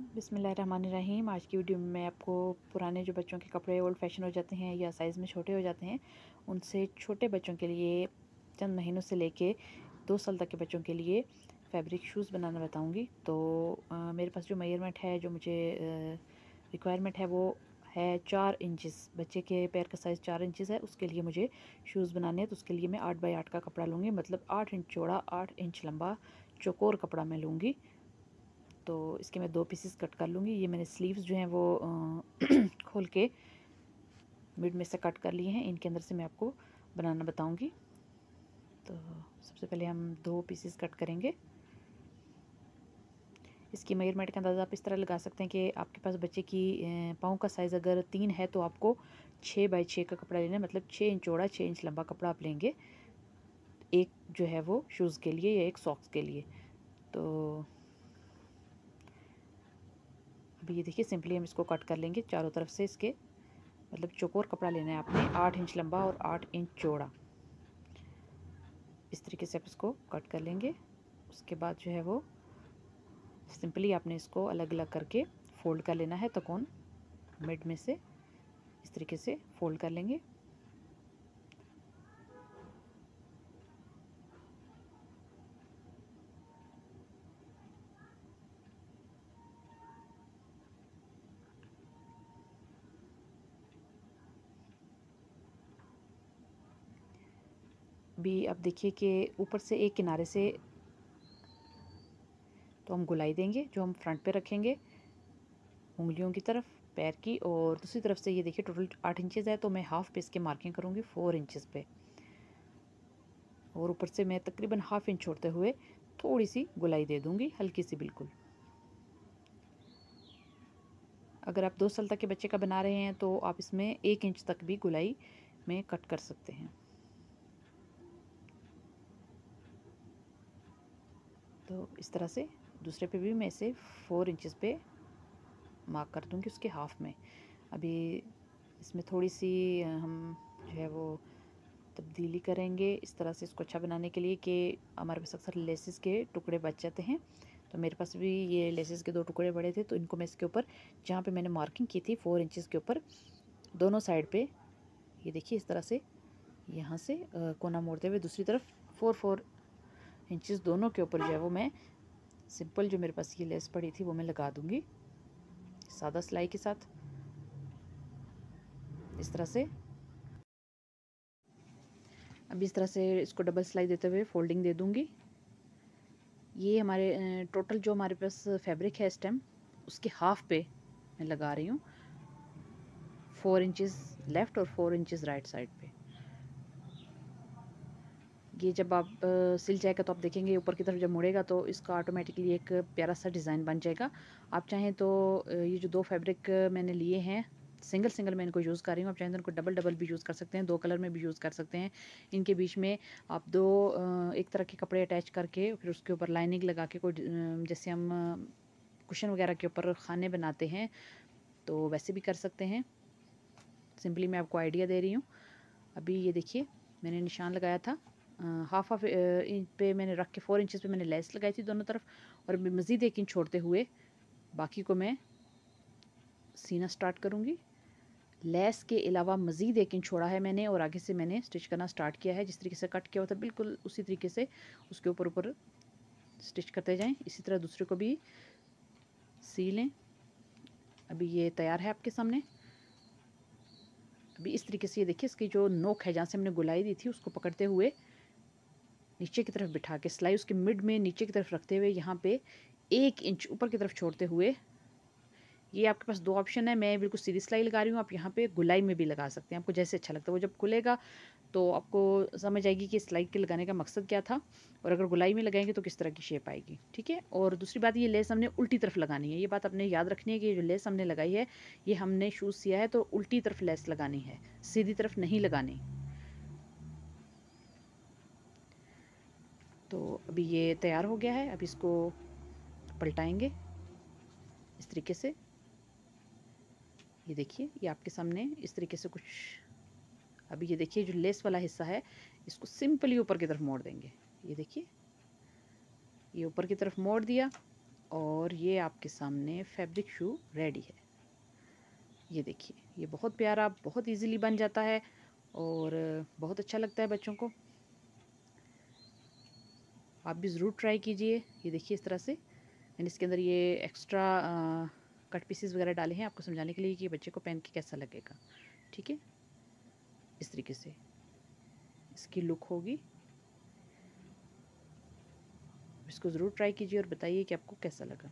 बिस्मिल्लाहिर्रहमानिर्रहीम। आज की वीडियो में मैं आपको पुराने जो बच्चों के कपड़े ओल्ड फैशन हो जाते हैं या साइज़ में छोटे हो जाते हैं, उनसे छोटे बच्चों के लिए चंद महीनों से लेके 2 साल तक के बच्चों के लिए फैब्रिक शूज़ बनाना बताऊंगी। तो मेरे पास जो मेजरमेंट है, जो मुझे रिक्वायरमेंट है, वो है 4 इंचेस। बच्चे के पैर का साइज़ 4 इंचेस है, उसके लिए मुझे शूज़ बनाने हैं। तो उसके लिए मैं 8 बाई 8 का कपड़ा लूँगी, मतलब 8 इंच चौड़ा 8 इंच लंबा चौकोर कपड़ा मैं लूँगी। तो इसके मैं 2 पीसेस कट कर लूँगी। ये मैंने स्लीव्स जो हैं वो खोल के मिड में से कट कर लिए हैं। इनके अंदर से मैं आपको बनाना बताऊँगी। तो सबसे पहले हम 2 पीसेस कट करेंगे। इसकी मेजरमेंट का अंदाज़ा आप इस तरह लगा सकते हैं कि आपके पास बच्चे की पाँव का साइज़ अगर 3 है तो आपको 6 बाई 6 का कपड़ा लेना है, मतलब 6 इंच चौड़ा 6 इंच लंबा कपड़ा आप लेंगे, एक जो है वो शूज़ के लिए या एक सॉक्स के लिए। तो अभी ये देखिए, सिंपली हम इसको कट कर लेंगे चारों तरफ से। इसके मतलब चौकोर कपड़ा लेना है आपने, 8 इंच लंबा और 8 इंच चौड़ा। इस तरीके से आप इसको कट कर लेंगे। उसके बाद जो है वो सिंपली आपने इसको अलग अलग करके फ़ोल्ड कर लेना है। तकोन मिड में से इस तरीके से फ़ोल्ड कर लेंगे। भी अब देखिए कि ऊपर से एक किनारे से तो हम गुलाई देंगे, जो हम फ्रंट पे रखेंगे उंगलियों की तरफ पैर की, और दूसरी तरफ से ये देखिए टोटल 8 इंचेस है, तो मैं हाफ पे इसके मार्किंग करूँगी 4 इंचेस पे, और ऊपर से मैं तकरीबन हाफ इंच छोड़ते हुए थोड़ी सी गुलाई दे दूँगी, हल्की सी बिल्कुल। अगर आप 2 साल तक के बच्चे का बना रहे हैं तो आप इसमें 1 इंच तक भी गुलाई में कट कर सकते हैं। तो इस तरह से दूसरे पे भी मैं इसे 4 इंचेस पे मार्क कर दूँगी, उसके हाफ में। अभी इसमें थोड़ी सी हम जो है वो तब्दीली करेंगे इस तरह से इसको अच्छा बनाने के लिए कि हमारे पास अक्सर लेसेस के टुकड़े बच जाते हैं। तो मेरे पास भी ये लेसेस के 2 टुकड़े बड़े थे, तो इनको मैं इसके ऊपर, जहाँ पे मैंने मार्किंग की थी 4 इंचेस के ऊपर, दोनों साइड पे ये देखिए इस तरह से यहाँ से कोना मोड़ते हुए दूसरी तरफ 4 इंचेस दोनों के ऊपर जो है वो मैं सिंपल, जो मेरे पास ये लेस पड़ी थी, वो मैं लगा दूँगी सादा सिलाई के साथ इस तरह से। अब इस तरह से इसको डबल सिलाई देते हुए फोल्डिंग दे दूँगी। ये हमारे टोटल जो हमारे पास फैब्रिक है इस टाइम, उसके हाफ पे मैं लगा रही हूँ, 4 इंचेस लेफ़्ट और 4 इंचेस राइट साइड पे। ये जब आप सिल जाएगा तो आप देखेंगे ऊपर की तरफ जब मुड़ेगा तो इसका ऑटोमेटिकली एक प्यारा सा डिज़ाइन बन जाएगा। आप चाहें तो ये जो 2 फैब्रिक मैंने लिए हैं, सिंगल सिंगल मैं इनको यूज़ कर रही हूँ, आप चाहें तो इनको डबल डबल भी यूज़ कर सकते हैं, 2 कलर में भी यूज़ कर सकते हैं। इनके बीच में आप 2 एक तरह के कपड़े अटैच करके फिर उसके ऊपर लाइनिंग लगा के कोई जैसे हम कुशन वगैरह के ऊपर खाने बनाते हैं, तो वैसे भी कर सकते हैं। सिंपली मैं आपको आइडिया दे रही हूँ। अभी ये देखिए, मैंने निशान लगाया था हाफ हाफ इंच पे मैंने रख के 4 इंचेस पे मैंने लेस लगाई थी दोनों तरफ, और अभी मज़ीद 1 इंच छोड़ते हुए बाकी को मैं सीना स्टार्ट करूँगी। लेस के अलावा मज़ीद 1 इंच छोड़ा है मैंने, और आगे से मैंने स्टिच करना स्टार्ट किया है। जिस तरीके से कट किया हुआ था बिल्कुल उसी तरीके से उसके ऊपर ऊपर स्टिच करते जाएं। इसी तरह दूसरे को भी सी लें। अभी ये तैयार है आपके सामने। अभी इस तरीके से ये देखिए, इसकी जो नोक है जहाँ से हमने गुलाई दी थी उसको पकड़ते हुए नीचे की तरफ बिठा के सिलाई उसके मिड में नीचे की तरफ रखते हुए यहाँ पे 1 इंच ऊपर की तरफ छोड़ते हुए, ये आपके पास 2 ऑप्शन है। मैं बिल्कुल सीधी सिलाई लगा रही हूँ, आप यहाँ पे गुलाई में भी लगा सकते हैं, आपको जैसे अच्छा लगता है। वो जब खुलेगा तो आपको समझ आएगी कि सिलाई के लगाने का मकसद क्या था, और अगर गुलाई में लगाएंगे तो किस तरह की शेप आएगी। ठीक है। और दूसरी बात, ये लेस हमने उल्टी तरफ लगानी है। ये बात आपने याद रखनी है कि जो लेस हमने लगाई है, ये हमने शूज़ सिया है तो उल्टी तरफ लेस लगानी है, सीधी तरफ नहीं लगानी। तो अभी ये तैयार हो गया है। अब इसको पलटाएंगे इस तरीके से। ये देखिए, ये आपके सामने इस तरीके से कुछ। अभी ये देखिए, जो लेस वाला हिस्सा है इसको सिंपली ऊपर की तरफ मोड़ देंगे। ये देखिए, ये ऊपर की तरफ मोड़ दिया। और ये आपके सामने फैब्रिक शू रेडी है। ये देखिए, ये बहुत प्यारा, बहुत इजीली बन जाता है और बहुत अच्छा लगता है बच्चों को। आप भी ज़रूर ट्राई कीजिए। ये देखिए इस तरह से मैंने इसके अंदर ये एक्स्ट्रा कट पीसेस वगैरह डाले हैं आपको समझाने के लिए कि बच्चे को पहन के कैसा लगेगा। ठीक है, इस तरीके से इसकी लुक होगी। इसको ज़रूर ट्राई कीजिए और बताइए कि आपको कैसा लगा।